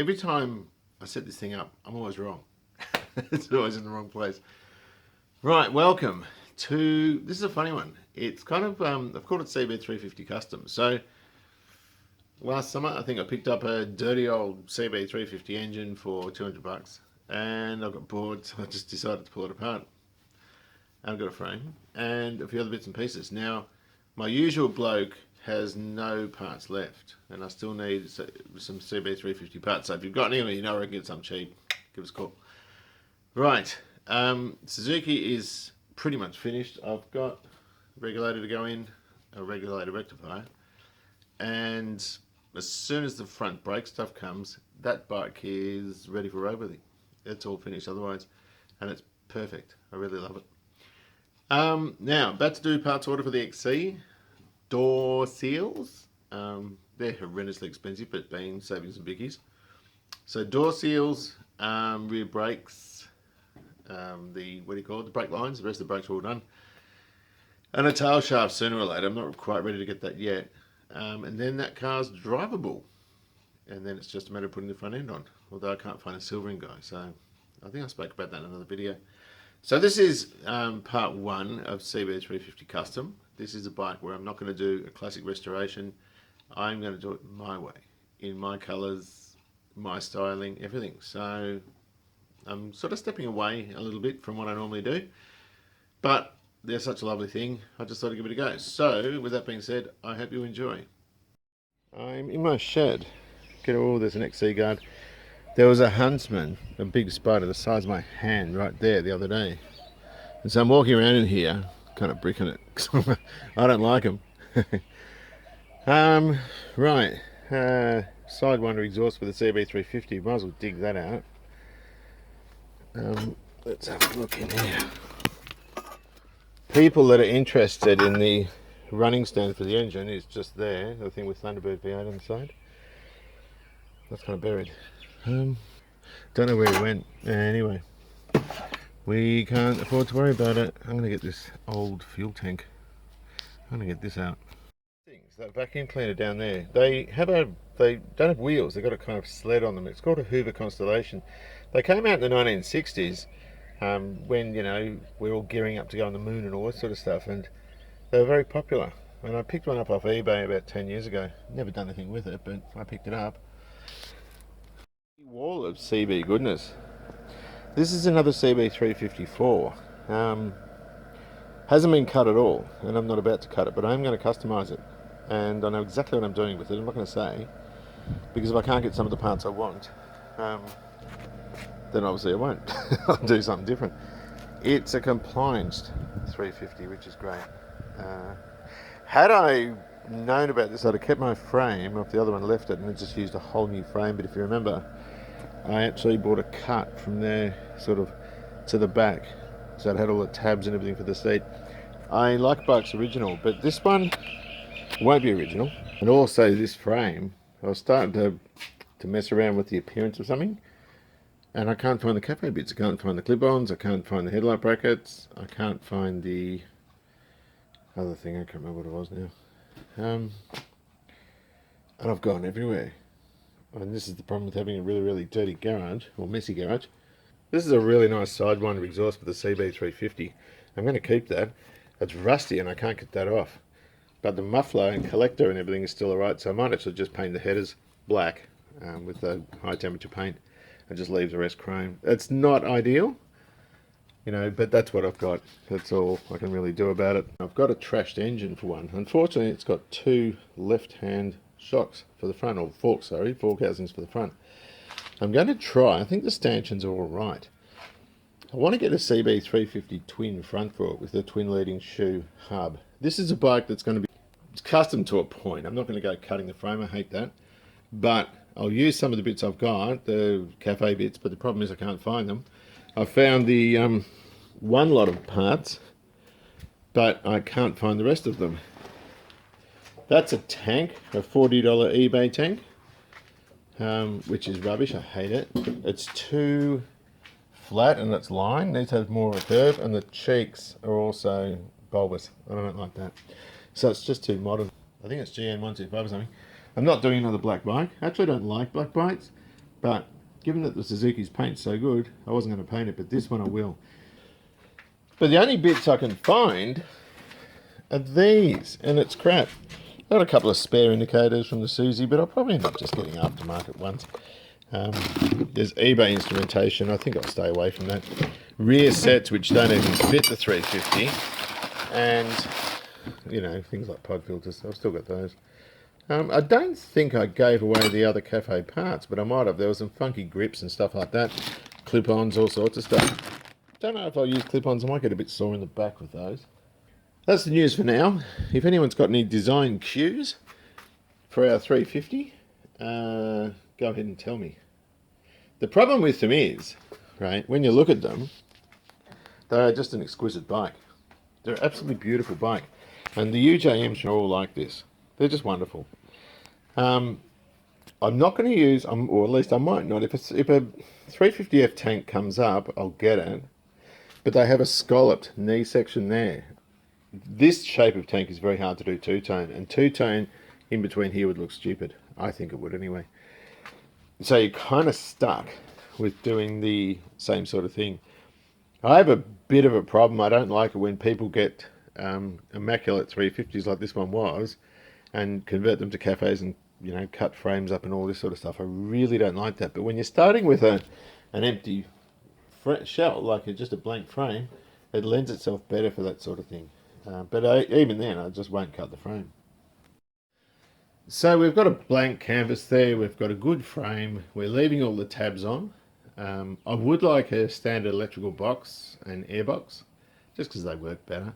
every time I set this thing up, I'm always wrong. It's always in the wrong place. Right, welcome to, this is a funny one. It's kind of, I've called it CB350 Custom. So last summer, I think I picked up a dirty old CB350 engine for 200 bucks, and I got bored, so I just decided to pull it apart. I've got a frame and a few other bits and pieces. Now, my usual bloke has no parts left, and I still need some CB350 parts. So if you've got any, you know where I can get some cheap, give us a call. Right, Suzuki is pretty much finished. I've got a regulator to go in, a regulator rectifier, and as soon as the front brake stuff comes, that bike is ready for roadworthy. It's all finished otherwise, and it's perfect. I really love it. Now, about to do parts order for the XC. Door seals. They're horrendously expensive, but been saving some bickies. So door seals, rear brakes, the, what do you call it, the brake lines, the rest of the brakes are all done. And a tail shaft sooner or later. I'm not quite ready to get that yet. And then that car's drivable. And then it's just a matter of putting the front end on. Although I can't find a silvering guy, so I think I spoke about that in another video. So this is part one of CB350 Custom. This is a bike where I'm not going to do a classic restoration. I'm going to do it my way, in my colours, my styling, everything. So I'm sort of stepping away a little bit from what I normally do, but they're such a lovely thing, I just thought I'd give it a go. So with that being said, I hope you enjoy. I'm in my shed. Get all, there's an XC guard. There was a huntsman, a big spider the size of my hand right there the other day. And so I'm walking around in here, kind of bricking it. I don't like them. Right. Sidewinder exhaust for the CB350. Might as well dig that out. Let's have a look in here. People that are interested in the running stand for the engine is just there. The thing with Thunderbird V8 on the side. That's kind of buried. Don't know where it went. Anyway, we can't afford to worry about it. I'm going to get this old fuel tank. I'm going to get this out. That vacuum cleaner down there, they don't have wheels. They've got a kind of sled on them. It's called a Hoover Constellation. They came out in the 1960s when, you know, we're all gearing up to go on the moon and all that sort of stuff, and they were very popular. And I picked one up off eBay about 10 years ago. Never done anything with it, but I picked it up. Wall of CB goodness. This is another CB354. Hasn't been cut at all, and I'm not about to cut it, but I'm going to customize it. And I know exactly what I'm doing with it. I'm not going to say, because if I can't get some of the parts I want, then obviously I won't. I'll do something different. It's a complianced 350, which is great. Had I known about this, I'd have kept my frame off the other one, left it, and just used a whole new frame. But if you remember, I actually bought a cut from there sort of to the back, so it had all the tabs and everything for the seat. I like bike's original, but this one won't be original. And also this frame, I was starting to mess around with the appearance of something, and I can't find the cafe bits. I can't find the clip-ons, I can't find the headlight brackets, I can't find the other thing, I can't remember what it was now. And I've gone everywhere. And this is the problem with having a really, really dirty garage, or messy garage. This is a really nice Sidewinder exhaust for the CB350. I'm going to keep that. It's rusty and I can't get that off. But the muffler and collector and everything is still alright, so I might actually just paint the headers black with the high temperature paint and just leave the rest chrome. It's not ideal, you know, but that's what I've got. That's all I can really do about it. I've got a trashed engine for one. Unfortunately, it's got two left-hand shocks for the front, or forks, sorry, fork housings for the front. I'm going to try, I think the stanchions are alright. I want to get a CB350 twin front fork with the twin leading shoe hub. This is a bike that's going to be custom to a point. I'm not going to go cutting the frame, I hate that. But I'll use some of the bits I've got, the cafe bits, but the problem is I can't find them. I found the one lot of parts, but I can't find the rest of them. That's a tank, a $40 eBay tank, which is rubbish, I hate it. It's too flat and it's line, needs to have more of a curve, and the cheeks are also bulbous. I don't like that. So it's just too modern. I think it's GN125 or something. I'm not doing another black bike. I actually don't like black bikes, But given that the Suzuki's paint's so good, I wasn't going to paint it, but this one I will. But the only bits I can find are these, and it's crap. I've got a couple of spare indicators from the Susie, but I'll probably end up just getting aftermarket ones. There's eBay instrumentation. I think I'll stay away from that. Rear sets which don't even fit the 350, and you know, things like pod filters. I've still got those. I don't think I gave away the other cafe parts, but I might have. There was some funky grips and stuff like that. Clip-ons, all sorts of stuff. Don't know if I'll use clip-ons. I might get a bit sore in the back with those. That's the news for now. If anyone's got any design cues for our 350, go ahead and tell me. The problem with them is, right, when you look at them, they're just an exquisite bike. They're an absolutely beautiful bike. And the UJMs are all like this. They're just wonderful. I'm not going to use, or at least I might not. If a 350F tank comes up, I'll get it. But they have a scalloped knee section there. This shape of tank is very hard to do two-tone. And two-tone in between here would look stupid. I think it would anyway. So you're kind of stuck with doing the same sort of thing. I have a bit of a problem. I don't like it when people get immaculate 350s like this one was and convert them to cafes and, you know, cut frames up and all this sort of stuff. I really don't like that. But when you're starting with an empty shell, like just a blank frame, it lends itself better for that sort of thing. But even then, I just won't cut the frame. So we've got a blank canvas there. We've got a good frame. We're leaving all the tabs on. I would like a standard electrical box and airbox, just because they work better.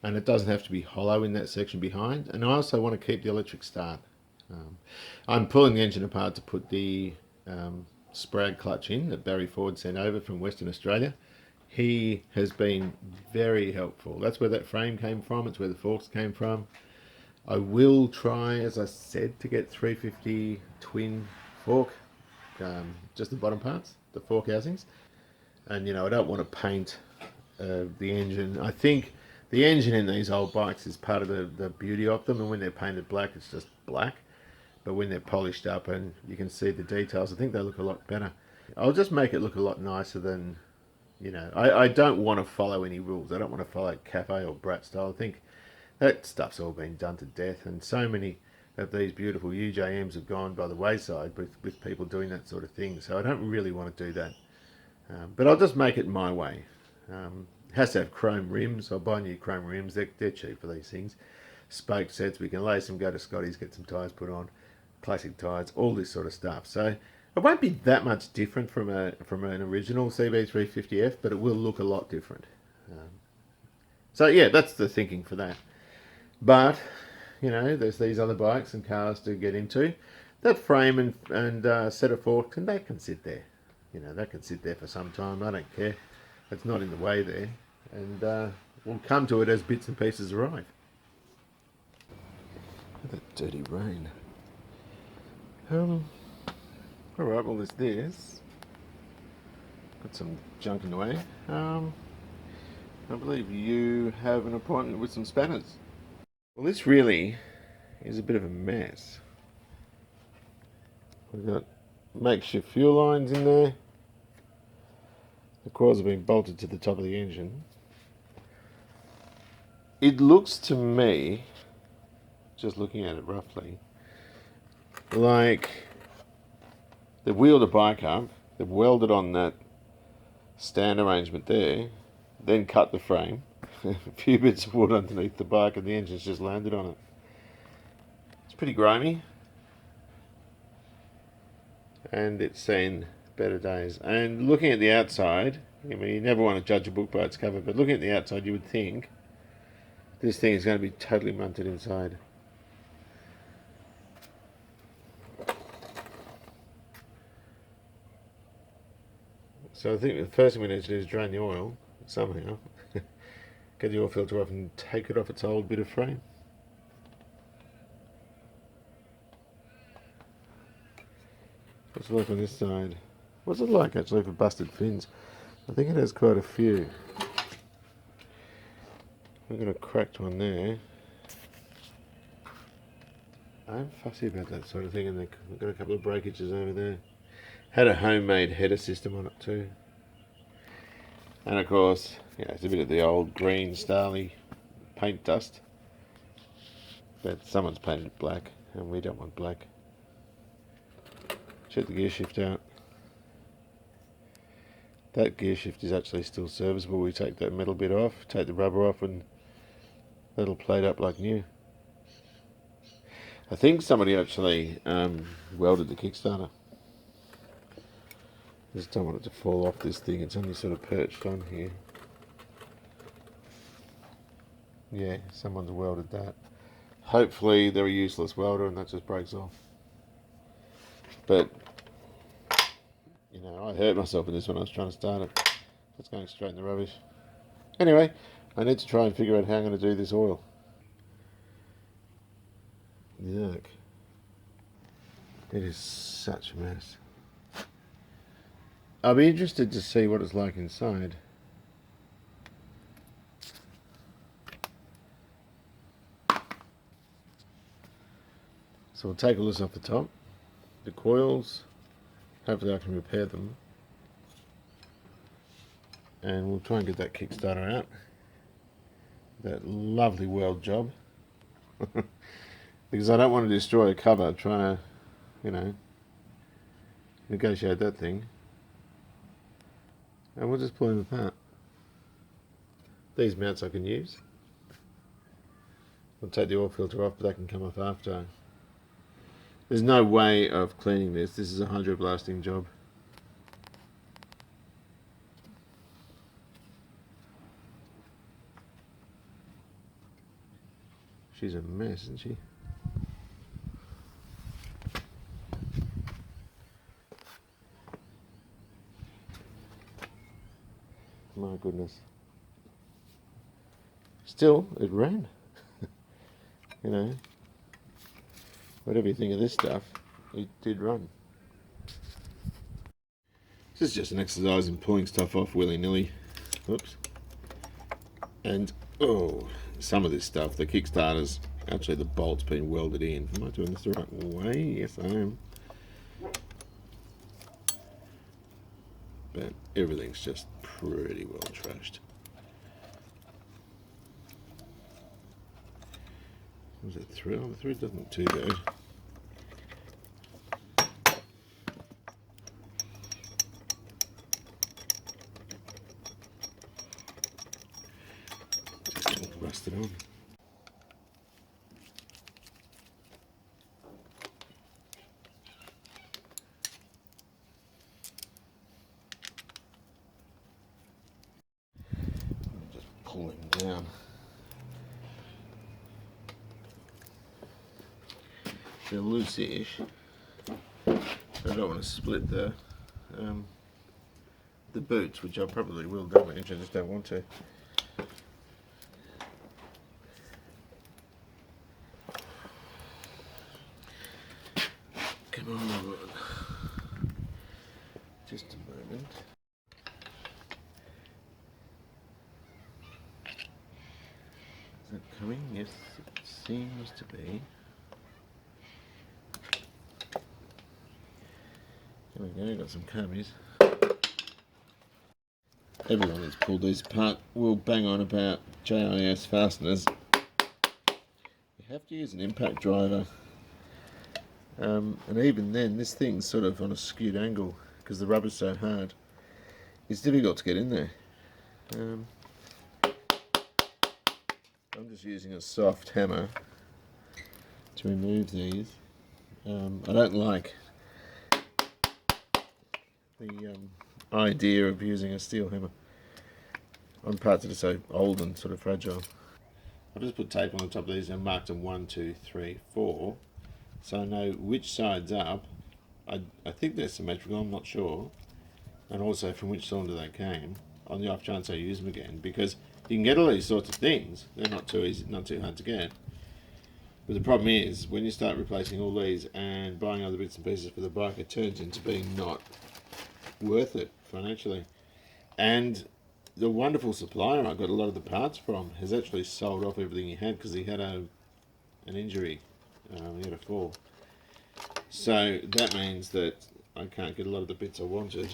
And it doesn't have to be hollow in that section behind. And I also want to keep the electric start. I'm pulling the engine apart to put the Sprag clutch in that Barry Ford sent over from Western Australia. He has been very helpful. That's where that frame came from. It's where the forks came from. I will try, as I said, to get 350 twin fork, just the bottom parts, the fork housings. And, you know, I don't want to paint the engine. I think the engine in these old bikes is part of the beauty of them, and when they're painted black, it's just black. But when they're polished up and you can see the details, I think they look a lot better. I'll just make it look a lot nicer than, you know, I don't want to follow any rules. I don't want to follow cafe or brat style. I think that stuff's all been done to death, and so many of these beautiful UJMs have gone by the wayside with people doing that sort of thing. So I don't really want to do that. But I'll just make it my way. Has to have chrome rims. I'll buy new chrome rims. They're cheap for these things. Spoke sets. We can lace them, go to Scotty's, get some tyres put on. Classic tyres, all this sort of stuff. So it won't be that much different from an original CB350F, but it will look a lot different. So yeah, that's the thinking for that. But, you know, there's these other bikes and cars to get into. That frame and set of forks, and that can sit there. You know, that can sit there for some time. I don't care. It's not in the way there. And we'll come to it as bits and pieces arrive. Look at that dirty rain. Alright, well there's this. Got some junk in the way. I believe you have an appointment with some spanners. Well, this really is a bit of a mess. We've got makeshift fuel lines in there. The coils have been bolted to the top of the engine. It looks to me, just looking at it roughly, like they've wheeled a bike up, they've welded on that stand arrangement there, then cut the frame, a few bits of wood underneath the bike, and the engine's just landed on it. It's pretty grimy, and it's seen better days. And looking at the outside, I mean, you never want to judge a book by its cover, but looking at the outside, you would think this thing is going to be totally munted inside. So I think the first thing we need to do is drain the oil somehow, get the oil filter off and take it off its old bit of frame. What's it like on this side? What's it like actually for busted fins? I think it has quite a few. We've got a cracked one there. I'm fussy about that sort of thing, and we've got a couple of breakages over there. Had a homemade header system on it too. And of course, yeah, it's a bit of the old green starly paint dust. But someone's painted it black, and we don't want black. Check the gear shift out. That gear shift is actually still serviceable. We take that metal bit off, take the rubber off, and that'll plate up like new. I think somebody actually welded the Kickstarter. Just don't want it to fall off this thing. It's only sort of perched on here. Yeah, someone's welded that. Hopefully they're a useless welder and that just breaks off. But, you know, I hurt myself with this when I was trying to start it. It's going straight in the rubbish. Anyway, I need to try and figure out how I'm going to do this oil. Yuck. It is such a mess. I'll be interested to see what it's like inside. So we'll take all this off the top. The coils, hopefully I can repair them. And we'll try and get that Kickstarter out. That lovely weld job. Because I don't want to destroy a cover trying to, you know, negotiate that thing. And we'll just pull them apart. These mounts I can use. I'll take the oil filter off, but that can come off after. There's no way of cleaning this. This is a hydroblasting job. She's a mess, isn't she? My goodness. Still, it ran. You know, whatever you think of this stuff, it did run. This is just an exercise in pulling stuff off willy-nilly. Oops. And, oh, some of this stuff, the Kickstarters, actually the bolt's been welded in. Am I doing this the right way? Yes, I am. But everything's just pretty well trashed. Was it through? Oh, the thread doesn't look too bad. Just all rusted on. Just pull him down. They're loose-ish. I don't want to split the boots, which I probably will damage. I just don't want to. Come on, just a moment. Is that coming? Yes, it seems to be. There we go, got some cubbies. Everyone that's pulled these apart will bang on about JIS fasteners. You have to use an impact driver. And even then, this thing's sort of on a skewed angle because the rubber's so hard. It's difficult to get in there. I'm just using a soft hammer to remove these. I don't like the idea of using a steel hammer on parts that are so old and sort of fragile. I've just put tape on the top of these and marked them 1, 2, 3, 4, so I know which side's up. I think they're symmetrical, I'm not sure, and also from which cylinder they came, on the off chance I use them again, because you can get all these sorts of things. They're not too easy, not too hard to get. But the problem is, when you start replacing all these and buying other bits and pieces for the bike, it turns into being not worth it financially. And the wonderful supplier I got a lot of the parts from has actually sold off everything he had because he had an injury. He had a fall. So that means that I can't get a lot of the bits I wanted.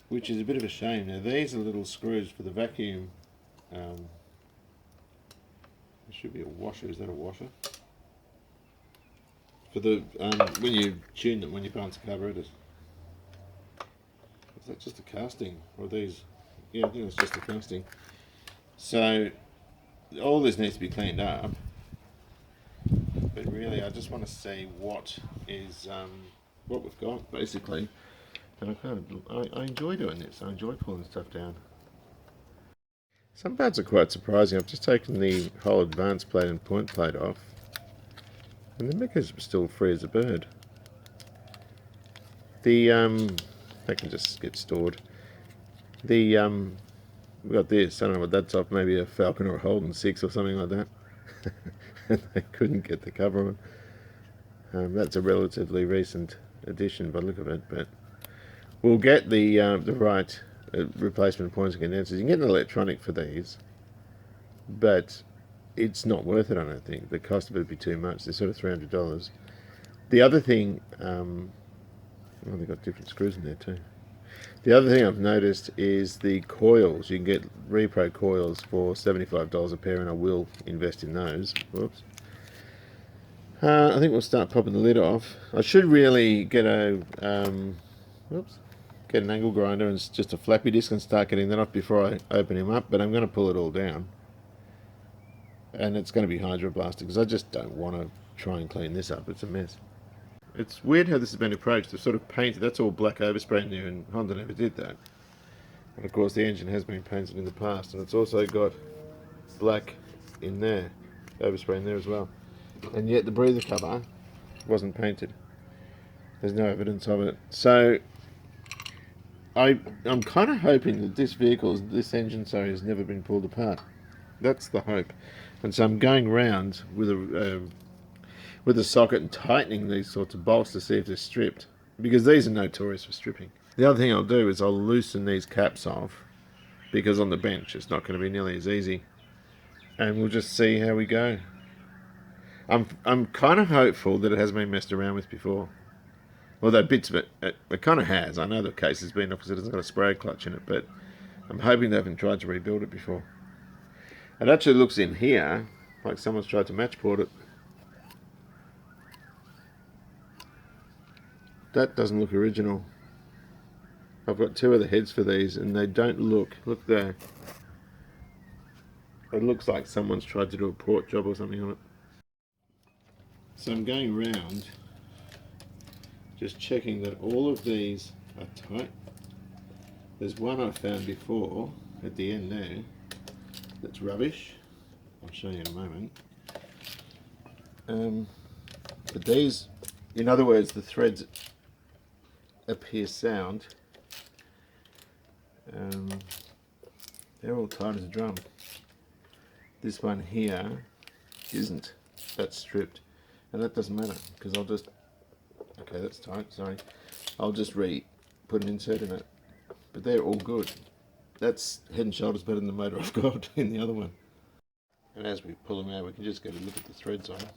Which is a bit of a shame. Now these are little screws for the vacuum. There should be a washer. Is that a washer? For the when you tune them, when you balance the carburetors. Is that just a casting? Or these? Yeah, I think it's just a casting. So all this needs to be cleaned up. But really, I just want to see what is what we've got basically. And I enjoy doing this. I enjoy pulling stuff down. Some parts are quite surprising. I've just taken the whole advance plate and point plate off, and the mechanism is still free as a bird. The that can just get stored. The we got this. I don't know what that's off. Maybe a Falcon or a Holden 6 or something like that. And they couldn't get the cover on. That's a relatively recent addition by the look of it, but we'll get the right replacement points and condensers. You can get an electronic for these, but it's not worth it, I don't think. The cost of it would be too much. They're sort of $300. The other thing, well, they've got different screws in there too. The other thing I've noticed is the coils. You can get repro coils for $75 a pair, and I will invest in those. Whoops. I think we'll start popping the lid off. I should really get a get an angle grinder and just a flappy disc and start getting that off before I open him up, but I'm going to pull it all down. And it's going to be hydroblasted because I just don't want to try and clean this up. It's a mess. It's weird how this has been approached. They've sort of painted, that's all black overspray new, and Honda never did that. And of course the engine has been painted in the past, and it's also got black in there, overspray in there as well. And yet the breather cover wasn't painted. There's no evidence of it. So I'm kind of hoping that this engine has never been pulled apart. That's the hope. And so I'm going round with a socket and tightening these sorts of bolts to see if they're stripped, because these are notorious for stripping. The other thing I'll do is I'll loosen these caps off, because on the bench it's not going to be nearly as easy, and we'll just see how we go. I'm kind of hopeful that it hasn't been messed around with before. Although bits of it kind of has. I know the case has been off because it hasn't got a spray clutch in it, but I'm hoping they haven't tried to rebuild it before. It actually looks in here like someone's tried to match port it. That doesn't look original. I've got two other heads for these and they don't look there. It looks like someone's tried to do a port job or something on it. So I'm going around just checking that all of these are tight. There's one I found before at the end there that's rubbish. I'll show you in a moment. But these, in other words, the threads appear sound. They're all tight as a drum. This one here isn't. That's stripped, and that doesn't matter because I'll just, okay, that's tight, sorry, I'll just put an insert in it. But they're all good. That's head and shoulders better than the motor I've got in the other one. And as we pull them out, we can just get a look at the threads on them.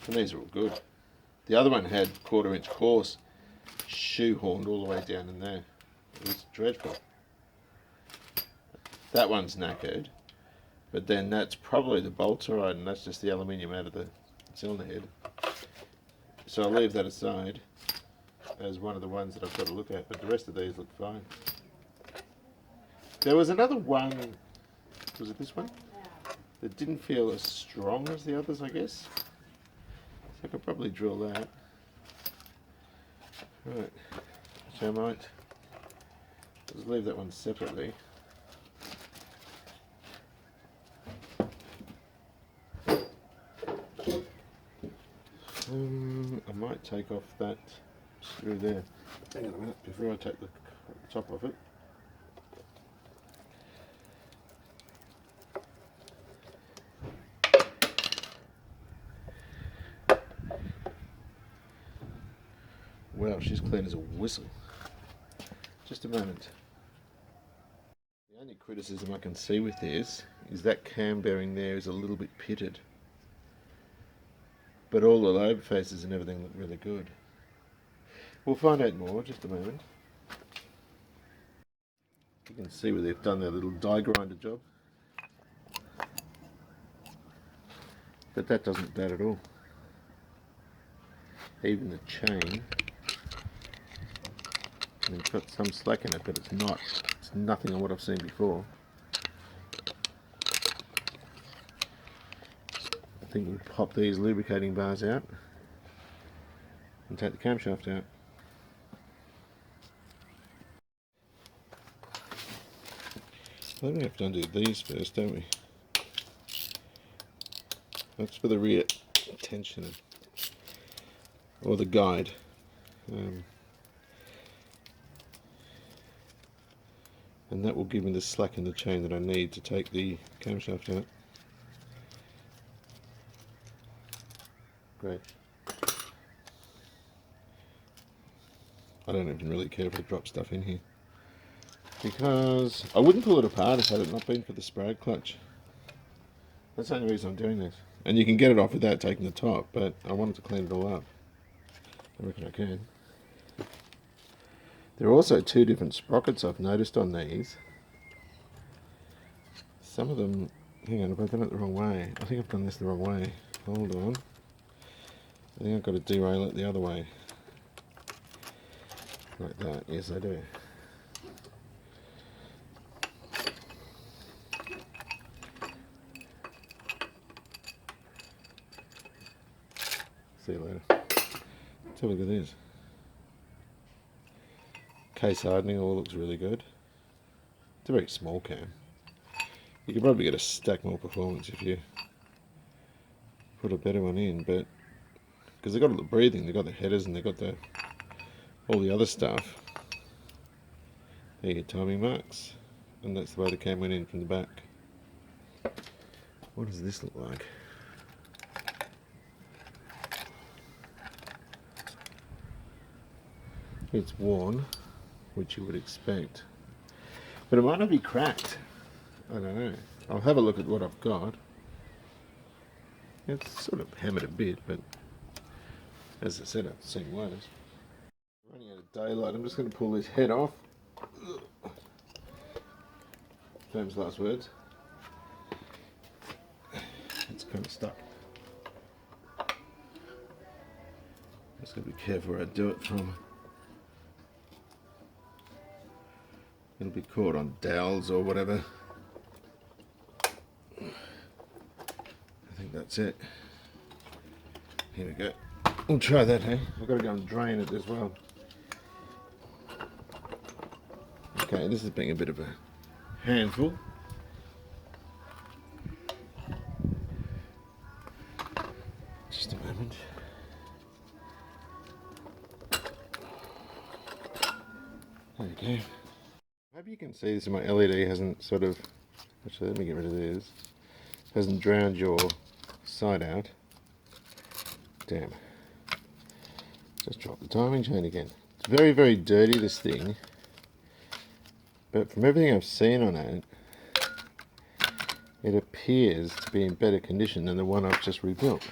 And these are all good. The other one had 1/4 inch course shoehorned all the way down in there. It was dreadful. That one's knackered, but then that's probably the bolts alright, and that's just the aluminium out of the cylinder head. So I'll leave that aside as one of the ones that I've got to look at, but the rest of these look fine. There was another one, was it this one? That didn't feel as strong as the others, I guess. So I could probably drill that. Right, so I might just leave that one separately. I might take off that screw there. Hang on a minute before I take the top off it. Wow, she's clean as a whistle. Just a moment. The only criticism I can see with this is that cam bearing there is a little bit pitted. but all the lobe faces and everything look really good. We'll find out more, just a moment. You can see where they've done their little die grinder job. But that doesn't look bad at all. Even the chain, it's got some slack in it, but it's nothing on what I've seen before. I think we'll pop these lubricating bars out and take the camshaft out. I think we have to undo these first, don't we? That's for the rear tension or the guide. And that will give me the slack in the chain that I need to take the camshaft out. Great. I don't even really care if I drop stuff in here, because I wouldn't pull it apart had it not been for the sprayed clutch. That's the only reason I'm doing this. And you can get it off without taking the top, but I wanted to clean it all up. I reckon I can. There are also two different sprockets I've noticed on these. Some of them, hang on, if I've done it the wrong way. I think I've done this the wrong way. Hold on. I think I've got to derail it the other way. Like that, yes I do. See you later. Let's have a look at this. Case hardening all looks really good. It's a very small cam. You could probably get a stack more performance if you put a better one in, but because they've got all the breathing, they've got the headers and they've got all the other stuff. There your timing marks, and that's the way the cam went in from the back. What does this look like? It's worn, which you would expect, but it might not be cracked. I don't know. I'll have a look at what I've got. It's sort of hammered a bit, but as I said, I've seen worse. Running out of daylight, I'm just going to pull this head off. Famous last words. It's kind of stuck. Just got to be careful where I do it from. It'll be caught on dowels or whatever. I think that's it. Here we go. We'll try that, hey? I've got to go and drain it as well. Okay, this is being a bit of a handful. Just a moment. There we go. I hope you can see this. My LED hasn't sort of, actually let me get rid of this, hasn't drowned your side out. Damn. Just dropped the timing chain again. It's very, very dirty, this thing. But from everything I've seen on it, it appears to be in better condition than the one I've just rebuilt.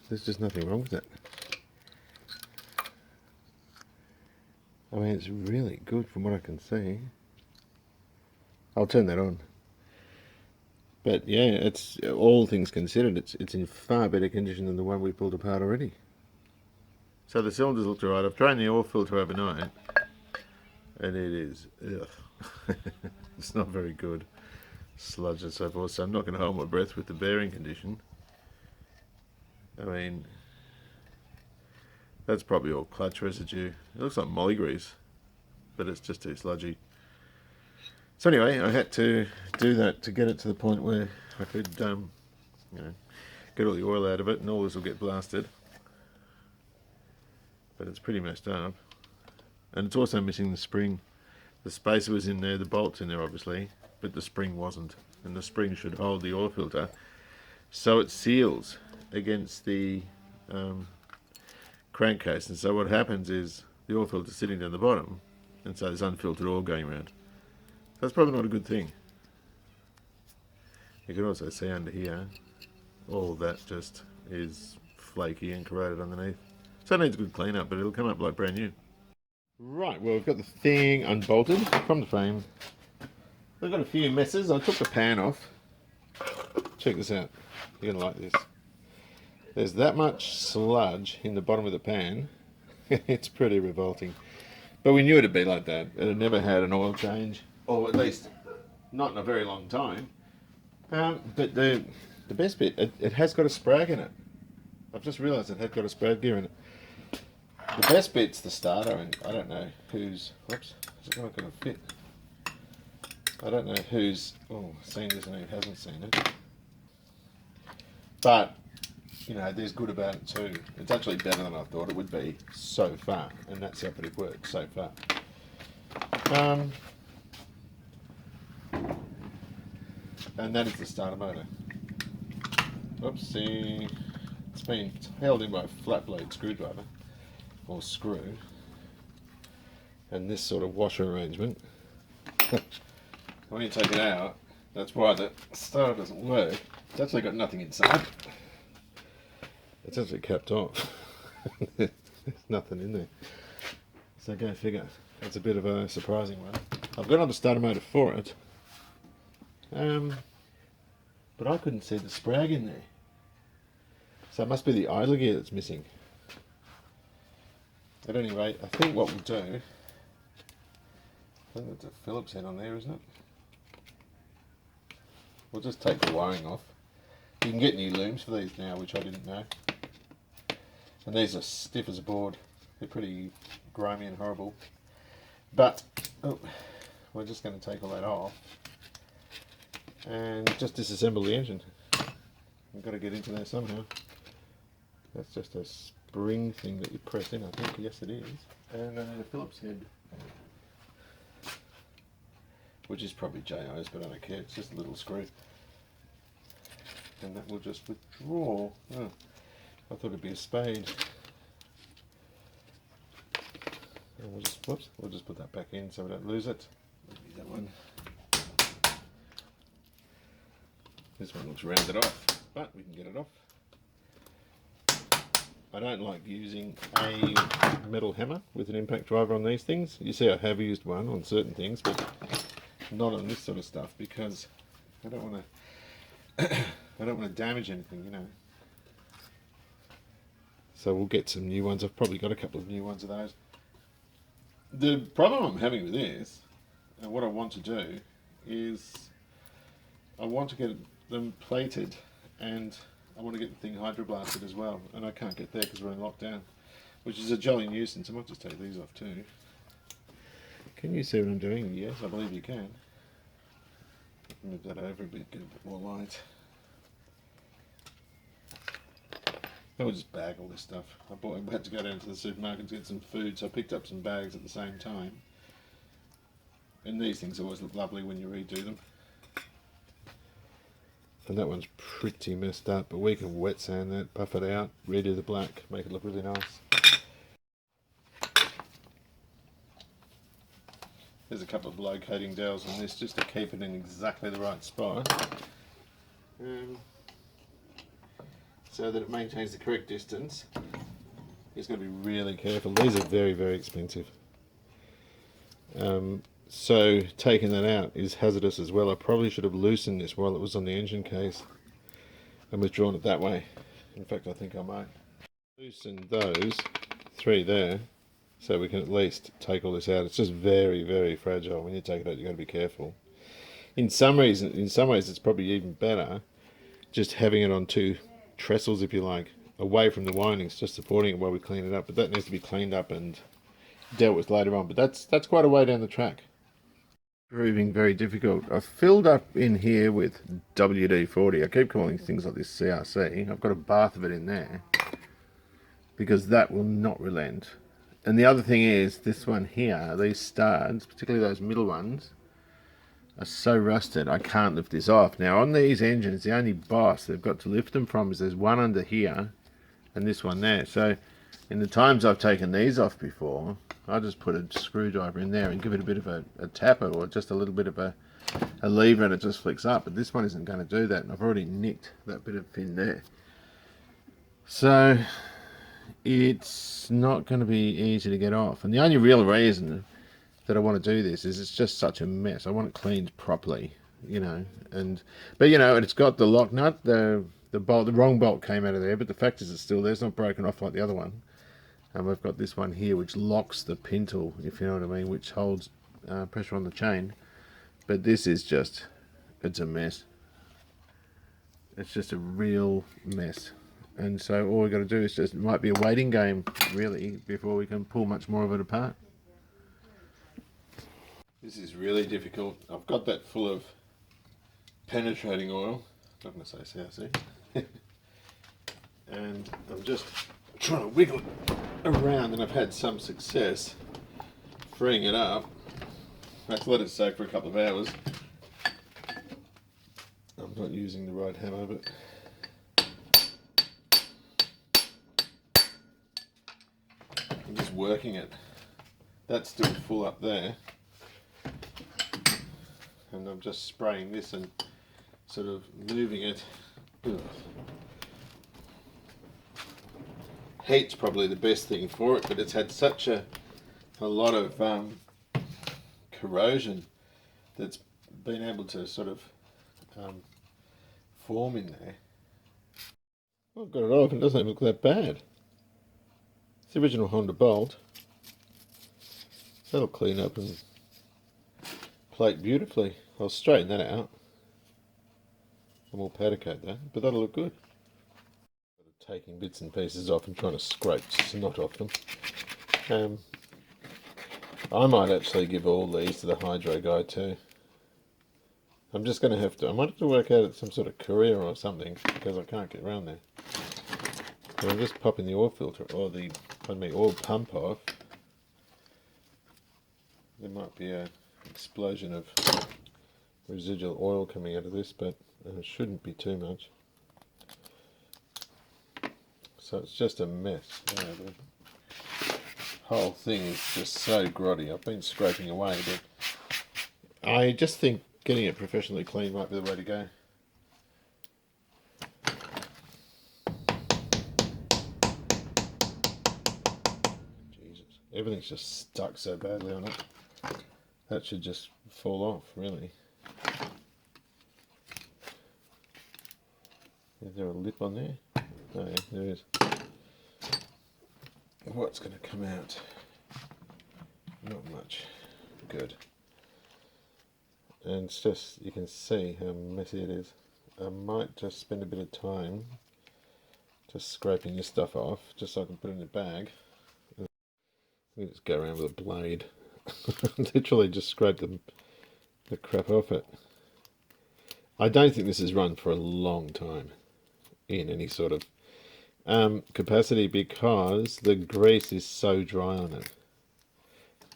There's just nothing wrong with it. I mean, it's really good from what I can see. I'll turn that on. But yeah, it's all things considered, it's in far better condition than the one we pulled apart already. So the cylinders looked alright. I've drained the oil filter overnight, and it is, ugh. It's not very good. Sludge and so forth. So I'm not going to hold my breath with the bearing condition. I mean, that's probably all clutch residue. It looks like molly grease, but it's just too sludgy. So anyway, I had to do that to get it to the point where I could, you know, get all the oil out of it, and all this will get blasted. But it's pretty messed up, and it's also missing the spring. The spacer was in there, the bolt's in there obviously, but the spring wasn't, and the spring should hold the oil filter, so it seals against the crankcase. And so what happens is the oil filter is sitting down the bottom, and so there's unfiltered oil going around. That's probably not a good thing. You can also see under here, all of that just is flaky and corroded underneath. So it needs a good clean up, but it'll come up like brand new. Right, well, we've got the thing unbolted from the frame. We've got a few messes. I took the pan off. Check this out. You're gonna like this. There's that much sludge in the bottom of the pan. It's pretty revolting. But we knew it'd be like that. It had never had an oil change, or at least not in a very long time. But the best bit, it has got a sprag in it. I've just realised it had got a sprag gear in it. The best bit's the starter, and I don't know who's. Whoops, is it not going to fit? I don't know who's seen this and who hasn't seen it. But you know, there's good about it too. It's actually better than I thought it would be so far, and that's how it works so far. And that is the starter motor. Oopsie. It's been held in by a flat blade screwdriver, or screw. And this sort of washer arrangement. When you take it out, that's why the starter doesn't work. It's actually got nothing inside. It's actually capped off. There's nothing in there. So go figure. That's a bit of a surprising one. I've got another starter motor for it. But I couldn't see the sprag in there. So it must be the idler gear that's missing. At any rate, I think what we'll do... I think there's a Phillips head on there, isn't it? We'll just take the wiring off. You can get new looms for these now, which I didn't know. And these are stiff as a board. They're pretty grimy and horrible. But we're just going to take all that off and just disassemble the engine. I've got to get into there somehow. That's just a spring thing that you press in, I think. Yes, it is. And then a Phillips head, which is probably JO's, but I don't care. It's just a little screw. And that will just withdraw. Oh, I thought it'd be a spade. And we'll just put that back in so we don't lose it. Maybe that one. This one looks rounded off, but we can get it off. I don't like using a metal hammer with an impact driver on these things. You see I have used one on certain things, but not on this sort of stuff because I don't want to damage anything, you know. So we'll get some new ones. I've probably got a couple of new ones of those. The problem I'm having with this, and what I want to do, is I want to get them plated, and I want to get the thing hydroblasted as well, and I can't get there because we're in lockdown, which is a jolly nuisance. I might just take these off too. Can you see what I'm doing? Yes, I believe you can. Move that over a bit, get a bit more light. I would just bag all this stuff. I had to go down to the supermarket to get some food, so I picked up some bags at the same time. And these things always look lovely when you redo them. And that one's pretty messed up, but we can wet sand that, buff it out, redo the black, make it look really nice. There's a couple of locating dowels on this just to keep it in exactly the right spot. So that it maintains the correct distance. You've got to be really careful. These are very, very expensive. So taking that out is hazardous as well. I probably should have loosened this while it was on the engine case and withdrawn it that way. In fact, I think I might loosen those three there so we can at least take all this out. It's just very, very fragile. When you take it out, you've got to be careful. In some ways, it's probably even better just having it on two trestles, if you like, away from the windings, just supporting it while we clean it up. But that needs to be cleaned up and dealt with later on. But that's quite a way down the track. Proving very difficult. I've filled up in here with WD-40. I keep calling things like this CRC. I've got a bath of it in there because that will not relent. And the other thing is this one here, these studs, particularly those middle ones, are so rusted I can't lift this off. Now on these engines, the only boss they've got to lift them from is there's one under here and this one there. So in the times I've taken these off before, I just put a screwdriver in there and give it a bit of a tapper, or just a little bit of a a lever and it just flicks up, but this one isn't going to do that, and I've already nicked that bit of pin there. So it's not going to be easy to get off, and the only real reason that I want to do this is it's just such a mess. I want it cleaned properly, you know, but you know, it's got the lock nut, the bolt, the wrong bolt came out of there, but the fact is it's still there. It's not broken off like the other one. And we've got this one here which locks the pintle, if you know what I mean, which holds pressure on the chain. But this is just, it's a mess. It's just a real mess. And so all we've got to do is just, it might be a waiting game really before we can pull much more of it apart. This is really difficult. I've got that full of penetrating oil. I'm not going to say CRC. And I'm just trying to wiggle it around, and I've had some success freeing it up. I have to let it soak for a couple of hours. I'm not using the right hammer, but I'm just working it. That's still full up there, and I'm just spraying this and sort of moving it. Ugh. Heat's probably the best thing for it, but it's had such a lot of corrosion that's been able to sort of form in there. I've got it off and it doesn't even look that bad. It's the original Honda bolt. That'll clean up and plate beautifully. I'll straighten that out and we'll powder coat that, but that'll look good. Taking bits and pieces off and trying to scrape snot off them. I might actually give all these to the hydro guy too. I'm just going to have to, I might have to work out some sort of courier or something because I can't get around there. So I'm just popping the oil filter or the, oil pump off. There might be an explosion of residual oil coming out of this, but it shouldn't be too much. So it's just a mess. You know, the whole thing is just so grotty. I've been scraping away, but I just think getting it professionally clean might be the way to go. Jesus, everything's just stuck so badly on it. That should just fall off, really. Is there a lip on there? Oh yeah, there is. What's going to come out? Not much. Good. And it's just, you can see how messy it is. I might just spend a bit of time just scraping this stuff off, just so I can put it in a bag. Let me just go around with a blade. Literally just scrape the crap off it. I don't think this is run for a long time in any sort of capacity because the grease is so dry on it.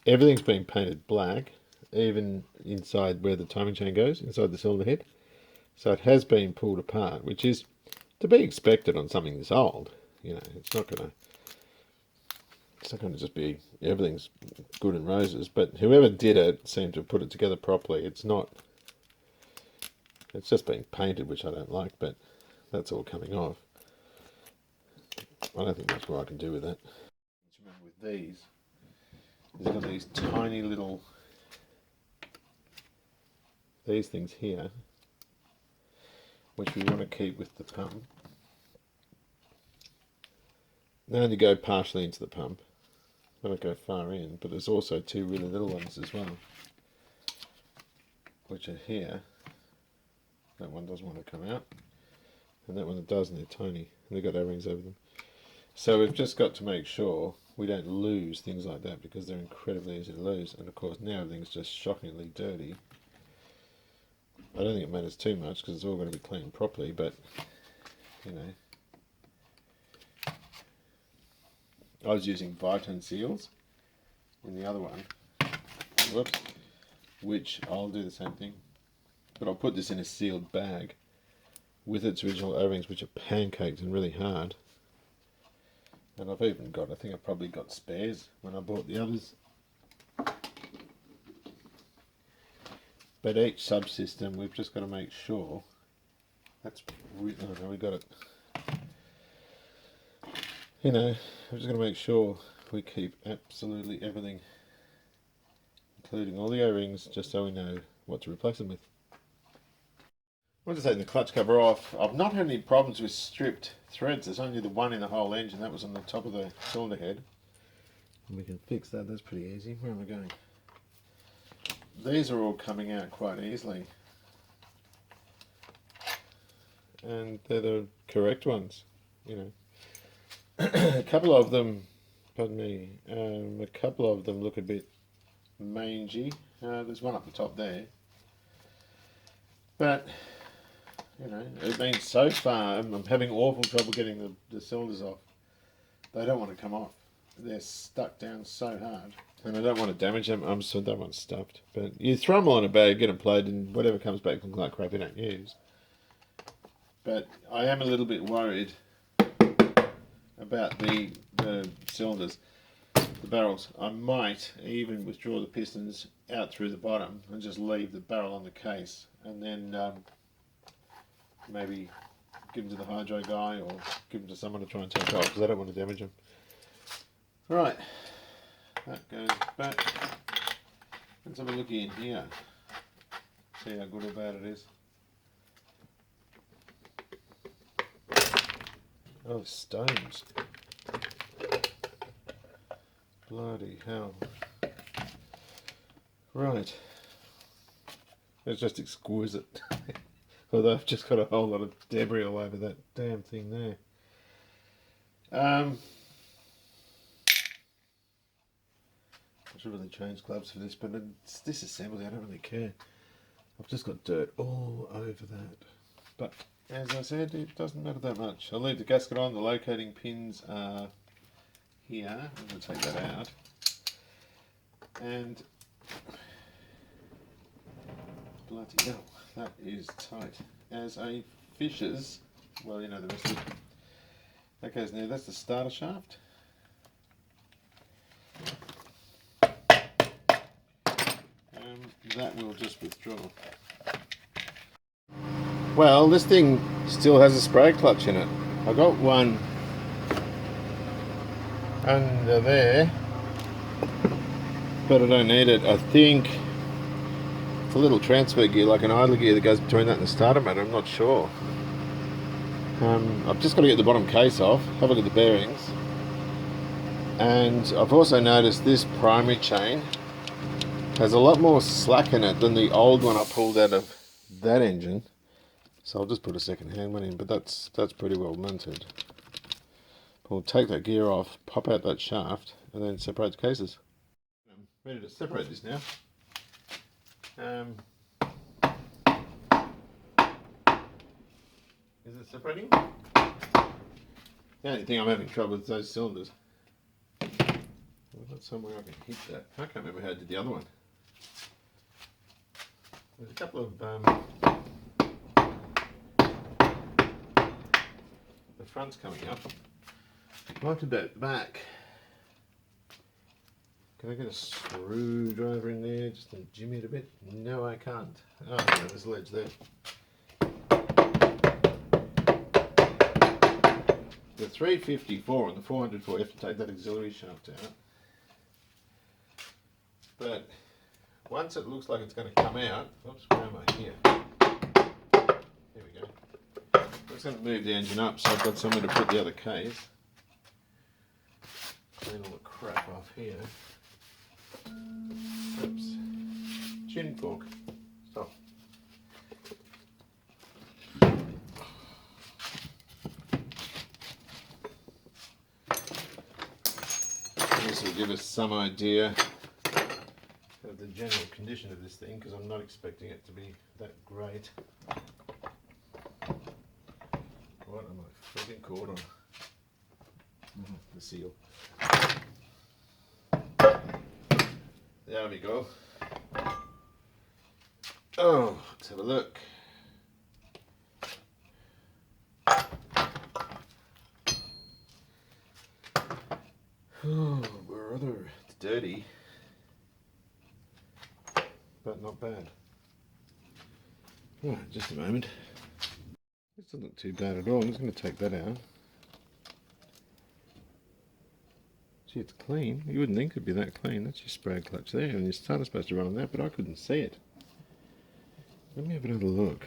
Everything's been painted black, even inside where the timing chain goes, inside the cylinder head. So it has been pulled apart, which is to be expected on something this old. You know, it's not going to just be everything's good and roses. But whoever did it seemed to have put it together properly. It's not. It's just been painted, which I don't like, but that's all coming off. I don't think much more I can do with that. Remember with these, they've got these tiny little, these things here, which we want to keep with the pump. They only go partially into the pump, they don't go far in, but there's also two really little ones as well, which are here. That one doesn't want to come out, and that one that does, and they're tiny, and they've got O-rings over them. So we've just got to make sure we don't lose things like that because they're incredibly easy to lose. And of course now everything's just shockingly dirty. I don't think it matters too much because it's all going to be cleaned properly, but you know. I was using Viton seals in the other one. Whoops. Which I'll do the same thing. But I'll put this in a sealed bag with its original O-rings, which are pancaked and really hard. And I've even got, I think I probably got spares when I bought the others. But each subsystem, we've just got to make sure that's we got it. You know, we're just going to make sure we keep absolutely everything, including all the O-rings, just so we know what to replace them with. We're just taking the clutch cover off. I've not had any problems with stripped threads. There's only the one in the whole engine. That was on the top of the cylinder head. And we can fix that. That's pretty easy. Where am I going? These are all coming out quite easily. And they're the correct ones, you know. A couple of them, pardon me, a couple of them look a bit mangy. There's one up the top there. But, you know, it means so far I'm having awful trouble getting the cylinders off. They don't want to come off. They're stuck down so hard. And I don't want to damage them. I'm so that one's stuffed. But you throw them all in a bag, get them played, and whatever comes back looks like crap you don't use. But I am a little bit worried about the cylinders, the barrels. I might even withdraw the pistons out through the bottom and just leave the barrel on the case, and then maybe give them to the hydro guy or give them to someone to try and take off, because I don't want to damage them. Right, that goes back. Let's have a look in here, see how good or bad it is. Oh, stones. Bloody hell. Right. It's just exquisite. Although I've just got a whole lot of debris all over that damn thing there. I should really change gloves for this, but it's disassembly, I don't really care. I've just got dirt all over that. But as I said, it doesn't matter that much. I'll leave the gasket on. The locating pins are here. I'm going to take that out. And bloody hell, that is tight as a fish's. Well, you know the rest of it. That goes now. That's the starter shaft. That will just withdraw. Well, this thing still has a spray clutch in it. I got one under there, but I don't need it. I think it's a little transfer gear, like an idler gear that goes between that and the starter motor. I'm not sure. I've just got to get the bottom case off, have a look at the bearings, and I've also noticed this primary chain has a lot more slack in it than the old one I pulled out of that engine. So I'll just put a second hand one in, but that's pretty well mounted. We'll take that gear off, pop out that shaft, and then separate the cases. I'm ready to separate this now. Is it separating? The only thing I'm having trouble with is those cylinders. I've got somewhere I can hit that. I can't remember how I did the other one. There's a couple of the front's coming up. What about the back? Can I get a screwdriver in there just to jimmy it a bit? No, I can't. Oh, no, there's a ledge there. The 354 and the 404, you have to take that auxiliary shaft out. But once it looks like it's going to come out, oops, where am I here? Here we go. I'm just going to move the engine up so I've got somewhere to put the other case. Clean all the crap off here. Oops. Chin fork. Stop. This will give us some idea of the general condition of this thing, because I'm not expecting it to be that great. What am I freaking caught on? The seal. There we go. Oh, let's have a look. Oh, brother, it's dirty, but not bad. Right, just a moment. This doesn't look too bad at all. I'm just going to take that out. Gee, it's clean. You wouldn't think it'd be that clean. That's your spray clutch there, and your starter's supposed to run on that, but I couldn't see it. Let me have another look.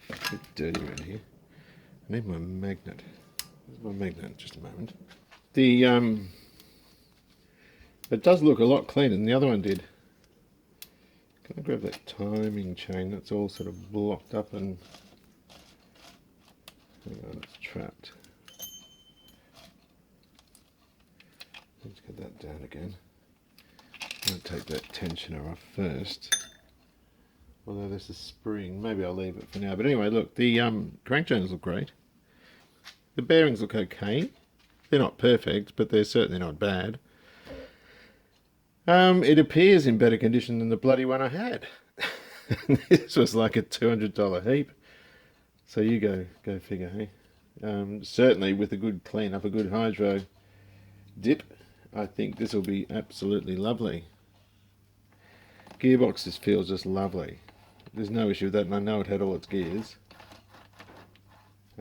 It's a bit dirty around here. I need my magnet. Where's my magnet? Just a moment. It does look a lot cleaner than the other one did. Can I grab that timing chain? That's all sort of blocked up and... hang on, it's trapped. Let's get that down again. I'll take that tensioner off first. Although there's a spring, maybe I'll leave it for now. But anyway, look, the crank chains look great. The bearings look okay. They're not perfect, but they're certainly not bad. It appears in better condition than the bloody one I had. This was like a $200 heap. So you go figure, hey? Certainly with a good clean up, a good hydro dip, I think this will be absolutely lovely. Gearbox just feels just lovely. There's no issue with that, and I know it had all its gears.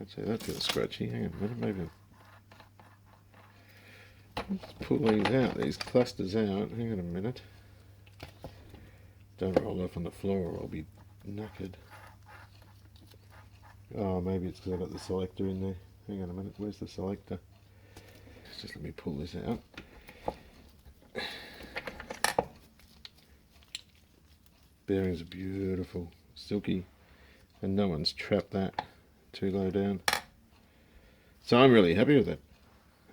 Actually, that feels scratchy. Hang on a minute, maybe. Let's pull these out, these clusters out. Hang on a minute. Don't roll off on the floor or I'll be knackered. Oh, maybe it's because I've got the selector in there. Hang on a minute, where's the selector? Just let me pull this out. Bearings are beautiful, silky, and no one's trapped that too low down. So I'm really happy with it.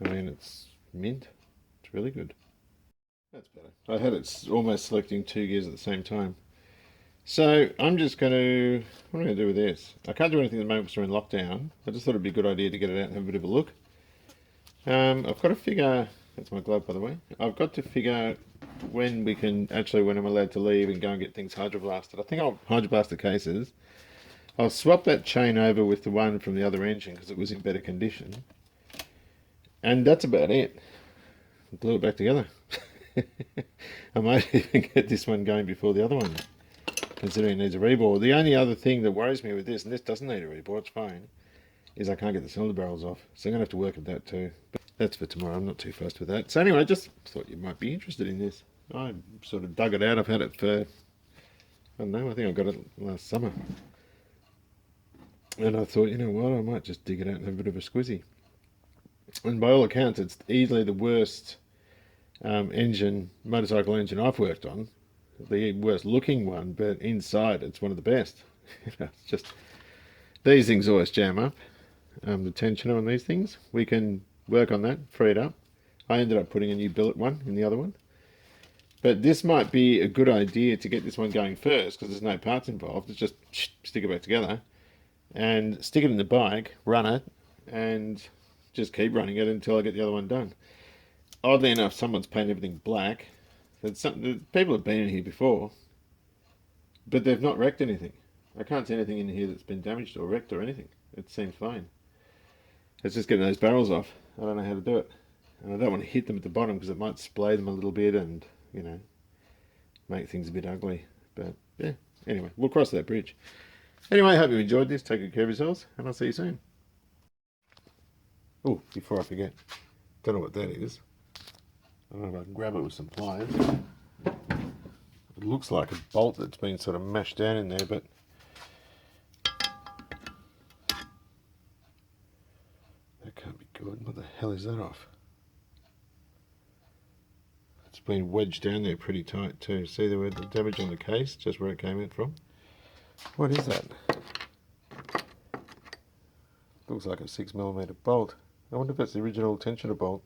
I mean, it's mint. It's really good. That's better. I had it almost selecting two gears at the same time. So I'm just going to, what am I going to do with this? I can't do anything at the moment because we're in lockdown. I just thought it'd be a good idea to get it out and have a bit of a look. I've got to figure, that's my glove by the way, I've got to figure out when we can, actually when I'm allowed to leave and go and get things hydroblasted. I think I'll hydroblast the cases. I'll swap that chain over with the one from the other engine because it was in better condition. And that's about it. Glue it back together. I might even get this one going before the other one, considering it needs a rebore. The only other thing that worries me with this, and this doesn't need a rebore, it's fine, is I can't get the cylinder barrels off. So I'm going to have to work at that too. But that's for tomorrow. I'm not too fussed with that. So anyway, I just thought you might be interested in this. I sort of dug it out. I've had it for, I don't know, I think I got it last summer. And I thought, you know what, I might just dig it out and have a bit of a squizzy. And by all accounts, it's easily the worst motorcycle engine I've worked on. The worst looking one, but inside it's one of the best. It's just, these things always jam up. The tensioner on these things, we can work on that, free it up. I ended up putting a new billet one in the other one. But this might be a good idea to get this one going first, because there's no parts involved. It's just stick it back together and stick it in the bike, run it, and just keep running it until I get the other one done. Oddly enough, someone's painted everything black. People have been in here before, but they've not wrecked anything. I can't see anything in here that's been damaged or wrecked or anything. It seems fine. It's just getting those barrels off. I don't know how to do it. And I don't want to hit them at the bottom because it might splay them a little bit and, you know, make things a bit ugly. But yeah, anyway, we'll cross that bridge. Anyway, I hope you enjoyed this. Take good care of yourselves, and I'll see you soon. Oh, before I forget, don't know what that is. I don't know if I can grab it with some pliers. It looks like a bolt that's been sort of mashed down in there, but that can't be good. What the hell is that off? It's been wedged down there pretty tight too. See the damage on the case, just where it came in from. What is that? Looks like a 6mm bolt. I wonder if that's the original tensioner bolt.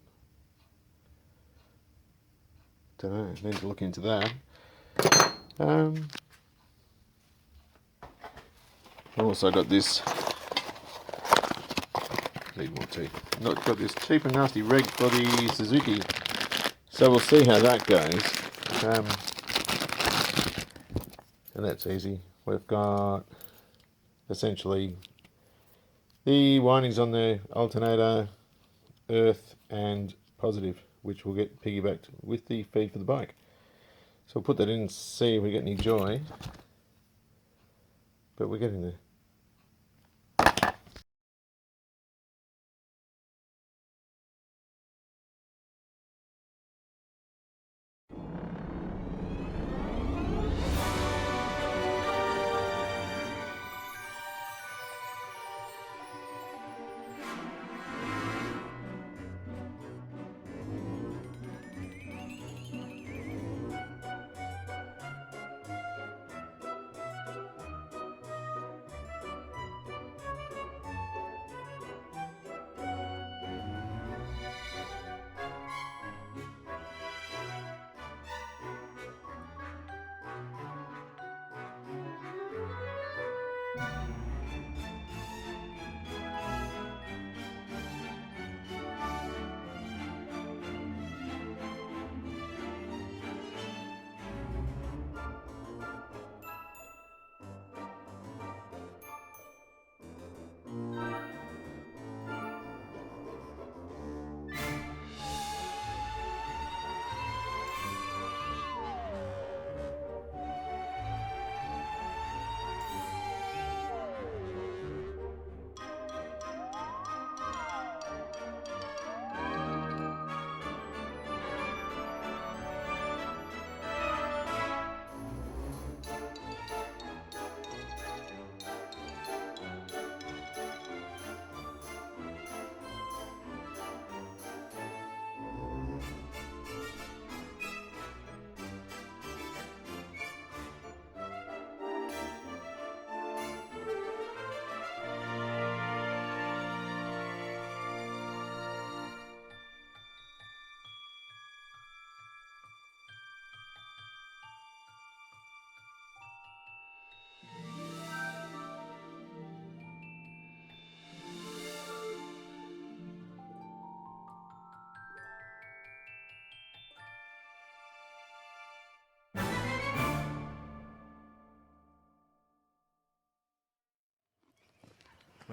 Don't know, need to look into that. I've also got this, need more tea. Not got this cheap and nasty reg for the Suzuki. So we'll see how that goes. And that's easy. We've got essentially the windings on the alternator, earth and positive, which will get piggybacked with the feed for the bike. So we'll put that in and see if we get any joy. but we're getting there.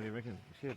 What do you reckon? Shit.